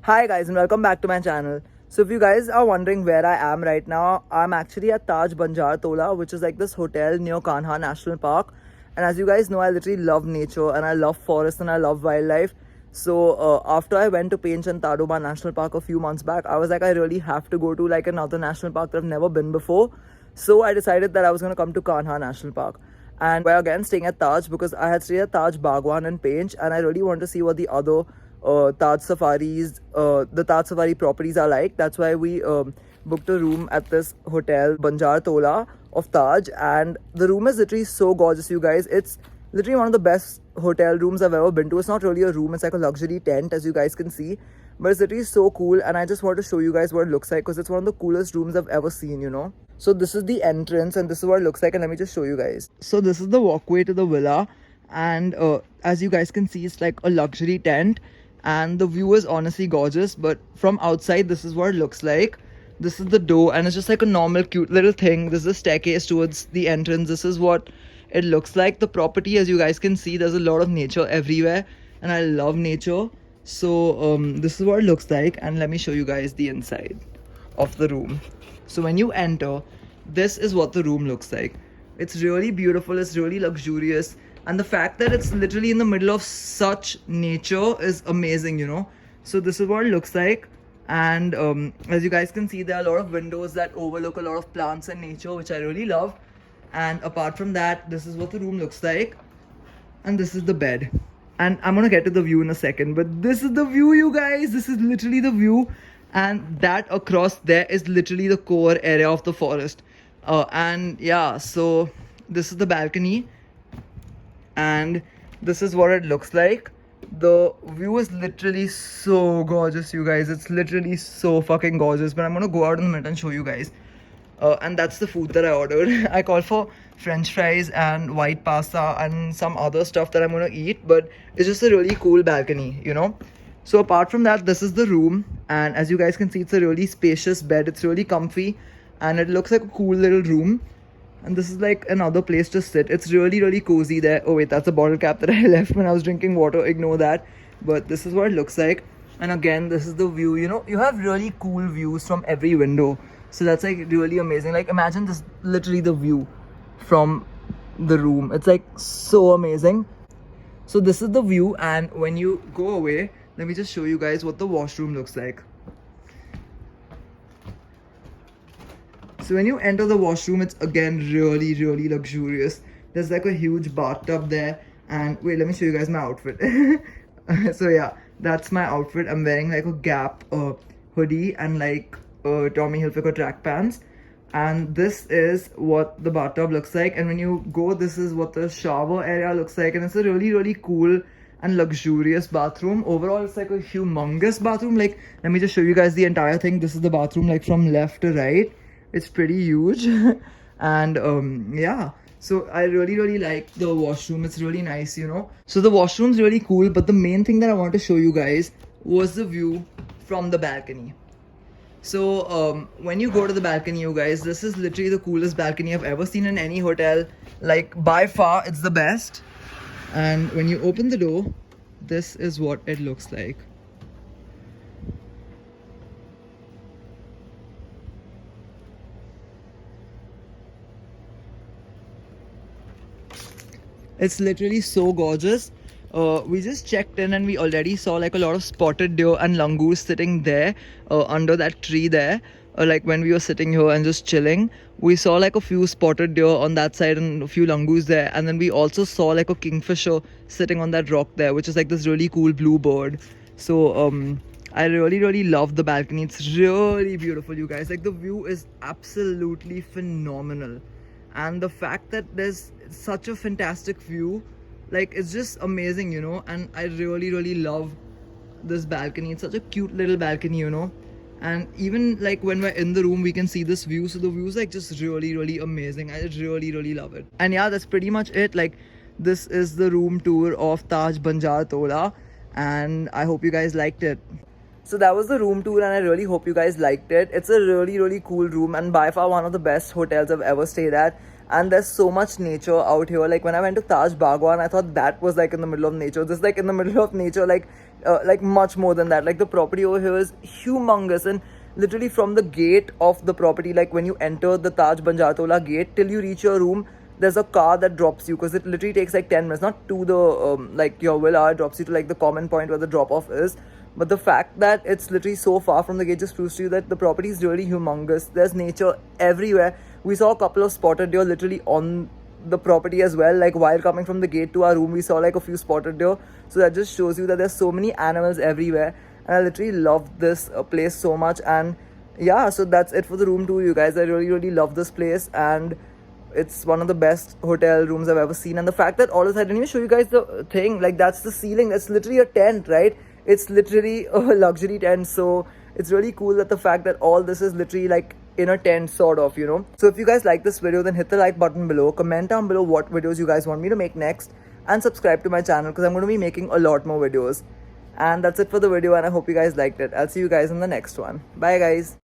Hi guys and welcome back to my channel. So if you guys are wondering where I am right now, I'm actually at Taj Banjar Tola, which is like this hotel near Kanha National Park. And as you guys know, I literally love nature and I love forest and I love wildlife. So after I went to Pench and Tadoba National Park a few months back, I was like, I really have to go to like another national park that I've never been before. So I decided that I was going to come to Kanha National Park. And we're again staying at Taj because I had stayed at Taj Bagwan and Pench and I really want to see what the other the Taj Safari properties are like. That's why we booked a room at this hotel, Banjar Tola of Taj, and the room is literally so gorgeous, you guys. It's literally one of the best hotel rooms I've ever been to. It's not really a room; it's like a luxury tent, as you guys can see. But it's literally so cool, and I just want to show you guys what it looks like because it's one of the coolest rooms I've ever seen. So this is the entrance, and this is what it looks like. And let me just show you guys. So this is the walkway to the villa, and as you guys can see, it's like a luxury tent and the view is honestly gorgeous. But from outside, this is what it looks like. This is the door and it's just like a normal cute little thing. This is a staircase towards the entrance. This is what it looks like. The property, as you guys can see, there's a lot of nature everywhere and I love nature. So this is what it looks like, and let me show you guys the inside of the room. So when you enter, this is what the room looks like. It's really beautiful, it's really luxurious, and the fact that it's literally in the middle of such nature is amazing. So this is what it looks like, and as you guys can see, there are a lot of windows that overlook a lot of plants and nature, which I really love. And apart from that, this is what the room looks like, and this is the bed. And I'm gonna get to the view in a second, but this is the view, you guys. This is literally the view, and that across there is literally the core area of the forest. And yeah, so this is the balcony, and this is what it looks like. The view is literally so gorgeous, you guys. It's literally so fucking gorgeous. But I'm gonna go out in a minute and show you guys. And that's the food that I ordered. I called for French fries and white pasta and some other stuff that I'm gonna eat. But it's just a really cool balcony. So apart from that, this is the room, and as you guys can see, it's a really spacious bed. It's really comfy, and it looks like a cool little room. And this is like another place to sit. It's really cozy there. Oh wait, that's a bottle cap that I left when I was drinking water. Ignore that. But this is what it looks like. And again, this is the view. You have really cool views from every window. So that's like really amazing. Like imagine this, literally the view from the room. It's like so amazing. So this is the view, and when you go away, let me just show you guys what the washroom looks like. So when you enter the washroom, it's again really luxurious. There's like a huge bathtub there, and wait, let me show you guys my outfit. So yeah, that's my outfit. I'm wearing like a Gap hoodie and like Tommy Hilfiger track pants, and this is what the bathtub looks like. And when you go, this is what the shower area looks like, and it's a really cool and luxurious bathroom. Overall, it's like a humongous bathroom. Like, let me just show you guys the entire thing. This is the bathroom, like from left to right. It's pretty huge. And yeah, so I really like the washroom. It's really nice. So the washroom's really cool, but the main thing that I want to show you guys was the view from the balcony. So when you go to the balcony, you guys, this is literally the coolest balcony I've ever seen in any hotel. Like by far, it's the best. And when you open the door, this is what it looks like. It's literally so gorgeous. We just checked in and we already saw like a lot of spotted deer and langurs sitting there under that tree there. Like when we were sitting here and just chilling, we saw like a few spotted deer on that side and a few langurs there. And then we also saw like a kingfisher sitting on that rock there, which is like this really cool blue bird. So I really love the balcony. It's really beautiful, you guys. Like the view is absolutely phenomenal, and the fact that there's such a fantastic view, like it's just amazing. And I really love this balcony. It's such a cute little balcony. And even like when we're in the room, we can see this view. So the view is like just really amazing. I really love it. And yeah, that's pretty much it. Like this is the room tour of Taj Banjar Tola, and I hope you guys liked it. So that was the room tour, and I really hope you guys liked it. It's a really cool room, and by far one of the best hotels I've ever stayed at. And there's so much nature out here. Like when I went to Taj Bagwan, I thought that was like in the middle of nature. This is like in the middle of nature, like like much more than that. Like the property over here is humongous, and literally from the gate of the property, like when you enter the Taj Banjartola gate till you reach your room, there's a car that drops you, because it literally takes like 10 minutes, not to the like your villa, it drops you to like the common point where the drop off is. But the fact that it's literally so far from the gate just proves to you that the property is really humongous. There's nature everywhere. We saw a couple of spotted deer literally on the property as well. Like while coming from the gate to our room, we saw like a few spotted deer. So that just shows you that there's so many animals everywhere. And I literally love this place so much. And yeah, so that's it for the room tour, you guys. I really love this place, and it's one of the best hotel rooms I've ever seen. And the fact that all of that, I didn't even show you guys the thing, like that's the ceiling, that's literally a tent, right? It's literally a luxury tent. So it's really cool that the fact that all this is literally like in a tent, sort of, you know. So if you guys like this video, then hit the like button below, comment down below what videos you guys want me to make next, and subscribe to my channel because I'm going to be making a lot more videos. And that's it for the video, and I hope you guys liked it. I'll see you guys in the next one. Bye guys.